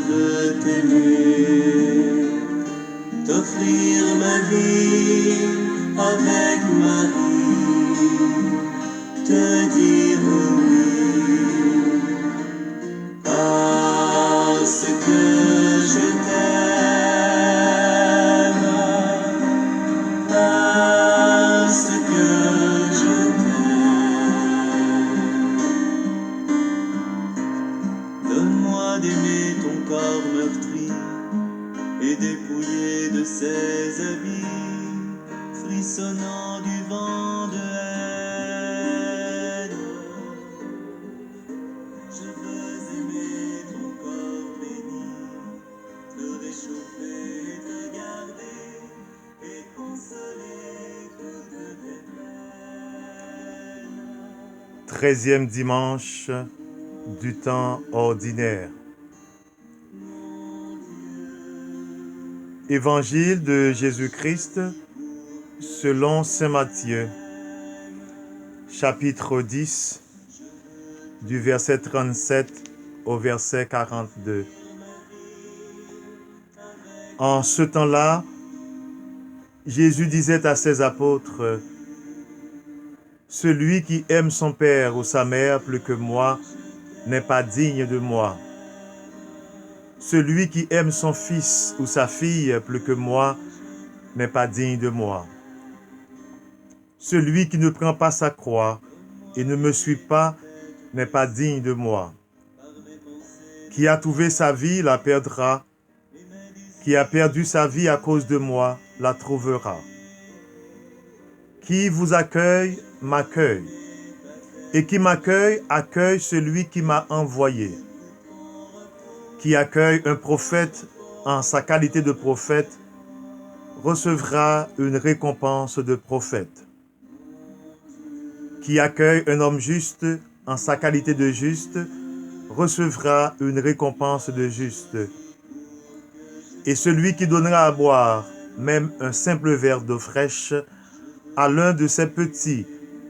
veux t'aimer, t'offrir ma vie avec Marie, te dire oui, parce que je t'aime, parce que je t'aime. Donne-moi d'aimer ton corps meurtri et dépouillé de ses habits, frissonnant du vent de haine. Je veux aimer ton corps béni, te réchauffer et te garder, et consoler toutes tes peines. 13e dimanche du temps ordinaire. Évangile de Jésus-Christ selon saint Matthieu, chapitre 10, du verset 37 au verset 42. En ce temps-là, Jésus disait à ses apôtres, « Celui qui aime son père ou sa mère plus que moi n'est pas digne de moi. Celui qui aime son fils ou sa fille plus que moi n'est pas digne de moi. Celui qui ne prend pas sa croix et ne me suit pas n'est pas digne de moi. Qui a trouvé sa vie la perdra. Qui a perdu sa vie à cause de moi la trouvera. Qui vous accueille m'accueille. Et qui m'accueille accueille celui qui m'a envoyé. Qui accueille un prophète en sa qualité de prophète recevra une récompense de prophète. Qui accueille un homme juste en sa qualité de juste recevra une récompense de juste. Et celui qui donnera à boire même un simple verre d'eau fraîche à l'un de ses petits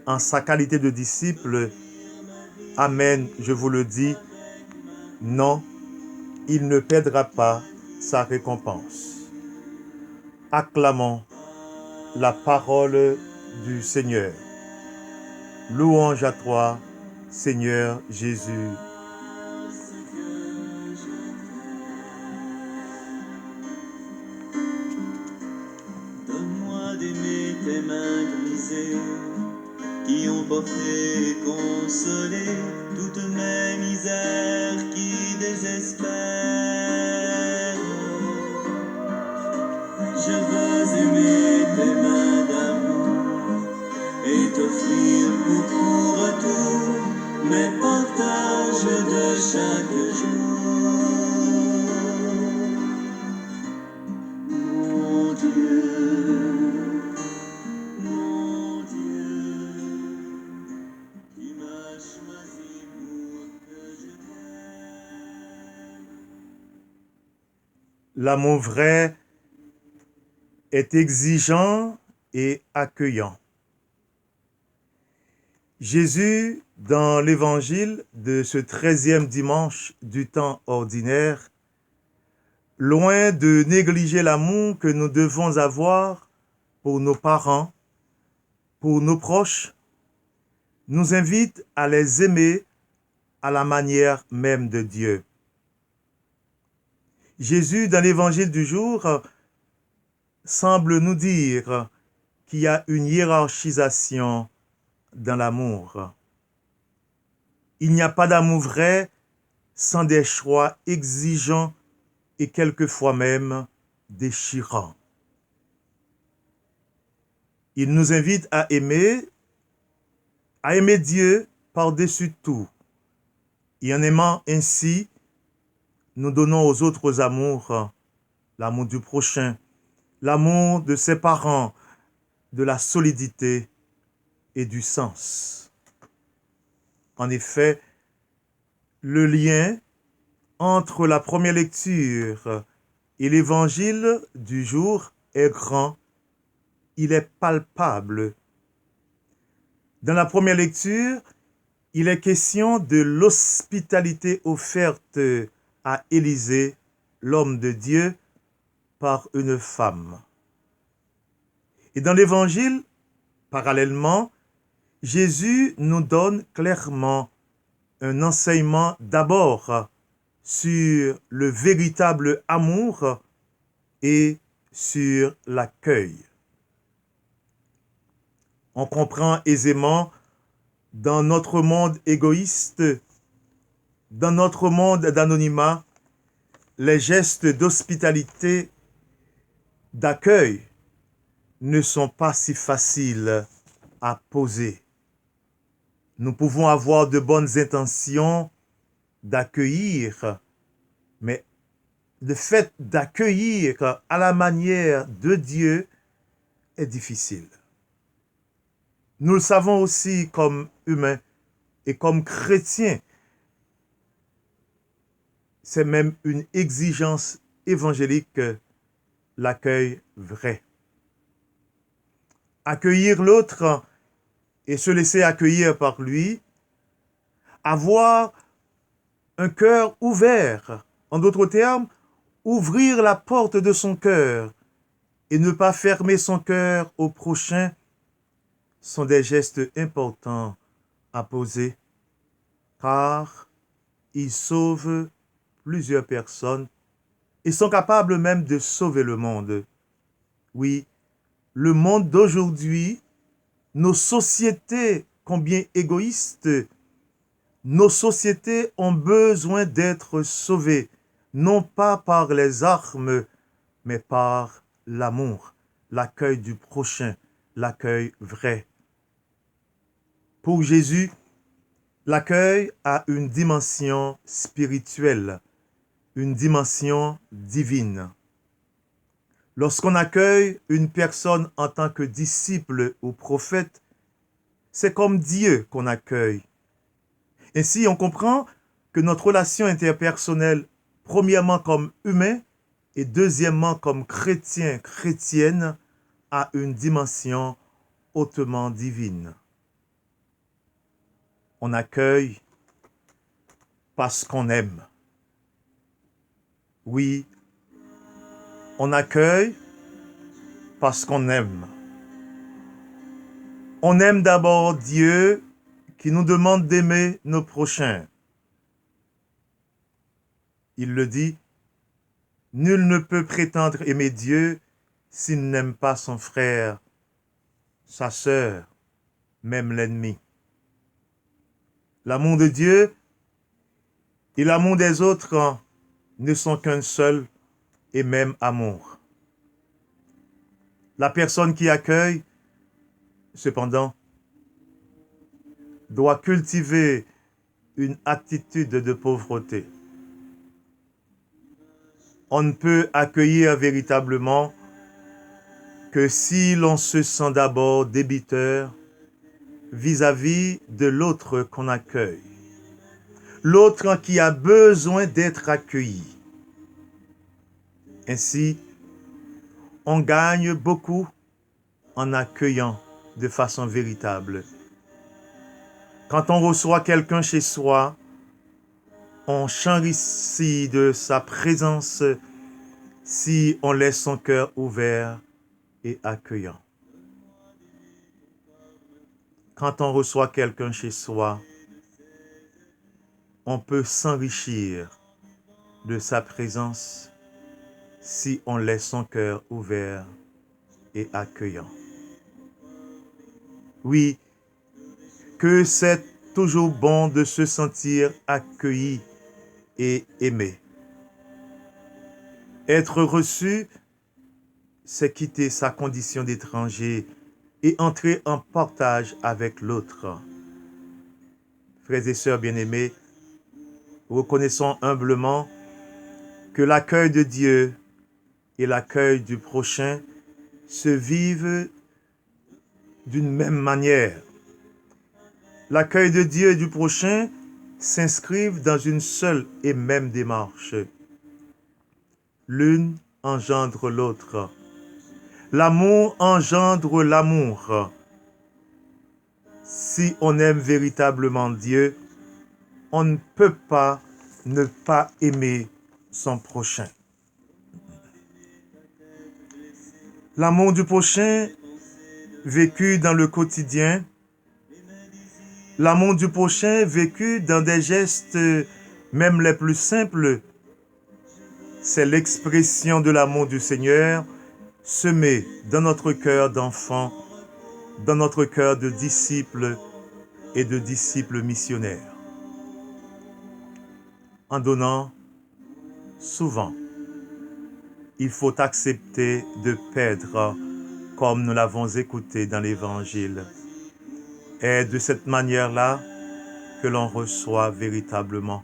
en sa qualité de disciple, amen, je vous le dis, non, il ne perdra pas sa récompense. Acclamons la parole du Seigneur. Louange à toi, Seigneur Jésus. Donne-moi d'aimer tes mains brisées, qui ont porté et consolé toutes mes misères qui désespèrent. Je veux aimer tes mains d'amour et t'offrir pour retour mes partages de chaque jour. Mon Dieu, qui m'a choisi pour que je t'aime. L'amour vrai est exigeant et accueillant. Jésus, dans l'évangile de ce 13e dimanche du temps ordinaire, loin de négliger l'amour que nous devons avoir pour nos parents, pour nos proches, nous invite à les aimer à la manière même de Dieu. Jésus, dans l'évangile du jour, semble nous dire qu'il y a une hiérarchisation dans l'amour. Il n'y a pas d'amour vrai sans des choix exigeants et quelquefois même déchirants. Il nous invite à aimer Dieu par-dessus tout. Et en aimant ainsi, nous donnons aux autres amours, l'amour du prochain, l'amour de ses parents, de la solidité et du sens. En effet, le lien entre la première lecture et l'évangile du jour est grand, il est palpable. Dans la première lecture, il est question de l'hospitalité offerte à Élisée, l'homme de Dieu, par une femme. Et dans l'Évangile, parallèlement, Jésus nous donne clairement un enseignement d'abord sur le véritable amour et sur l'accueil. On comprend aisément dans notre monde égoïste, dans notre monde d'anonymat, les gestes d'hospitalité, d'accueil ne sont pas si faciles à poser. Nous pouvons avoir de bonnes intentions d'accueillir, mais le fait d'accueillir à la manière de Dieu est difficile. Nous le savons aussi comme humains et comme chrétiens. C'est même une exigence évangélique, l'accueil vrai. Accueillir l'autre et se laisser accueillir par lui, avoir un cœur ouvert, en d'autres termes, ouvrir la porte de son cœur et ne pas fermer son cœur au prochain sont des gestes importants à poser, car ils sauvent plusieurs personnes et sont capables même de sauver le monde. Oui, le monde d'aujourd'hui, nos sociétés, combien égoïstes, nos sociétés ont besoin d'être sauvées, non pas par les armes, mais par l'amour, l'accueil du prochain, l'accueil vrai. Pour Jésus, l'accueil a une dimension spirituelle, une dimension divine. Lorsqu'on accueille une personne en tant que disciple ou prophète, c'est comme Dieu qu'on accueille. Ainsi, on comprend que notre relation interpersonnelle, premièrement comme humain et deuxièmement comme chrétien, chrétienne, a une dimension hautement divine. On accueille parce qu'on aime. Oui, on accueille parce qu'on aime. On aime d'abord Dieu qui nous demande d'aimer nos prochains. Il le dit, nul ne peut prétendre aimer Dieu s'il n'aime pas son frère, sa sœur, même l'ennemi. L'amour de Dieu et l'amour des autres ne sont qu'un seul et même amour. La personne qui accueille, cependant, doit cultiver une attitude de pauvreté. On ne peut accueillir véritablement que si l'on se sent d'abord débiteur vis-à-vis de l'autre qu'on accueille. L'autre qui a besoin d'être accueilli. Ainsi, on gagne beaucoup en accueillant de façon véritable. Quand on reçoit quelqu'un chez soi, on s'enrichit de sa présence si on laisse son cœur ouvert et accueillant. Quand on reçoit quelqu'un chez soi, on peut s'enrichir de sa présence si on laisse son cœur ouvert et accueillant. Oui, que c'est toujours bon de se sentir accueilli et aimé. Être reçu, c'est quitter sa condition d'étranger et entrer en partage avec l'autre. Frères et sœurs bien-aimés, reconnaissons humblement que l'accueil de Dieu et l'accueil du prochain se vivent d'une même manière. L'accueil de Dieu et du prochain s'inscrivent dans une seule et même démarche. L'une engendre l'autre. L'amour engendre l'amour. Si on aime véritablement Dieu, on ne peut pas ne pas aimer son prochain. L'amour du prochain vécu dans le quotidien, l'amour du prochain vécu dans des gestes même les plus simples, c'est l'expression de l'amour du Seigneur semé dans notre cœur d'enfant, dans notre cœur de disciples et de disciples missionnaires. En donnant, souvent, il faut accepter de perdre, comme nous l'avons écouté dans l'Évangile. Et de cette manière-là que l'on reçoit véritablement.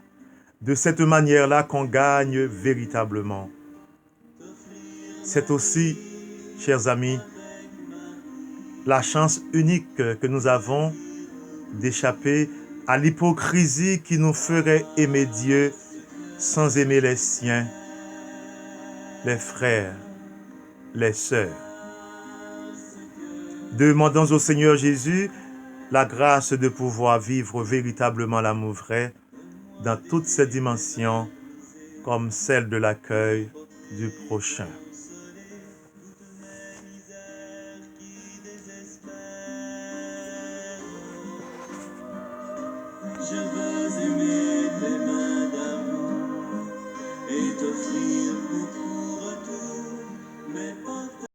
De cette manière-là qu'on gagne véritablement. C'est aussi, chers amis, la chance unique que nous avons d'échapper à l'hypocrisie qui nous ferait aimer Dieu sans aimer les siens, les frères, les sœurs. Demandons au Seigneur Jésus la grâce de pouvoir vivre véritablement l'amour vrai dans toutes ses dimensions, comme celle de l'accueil du prochain.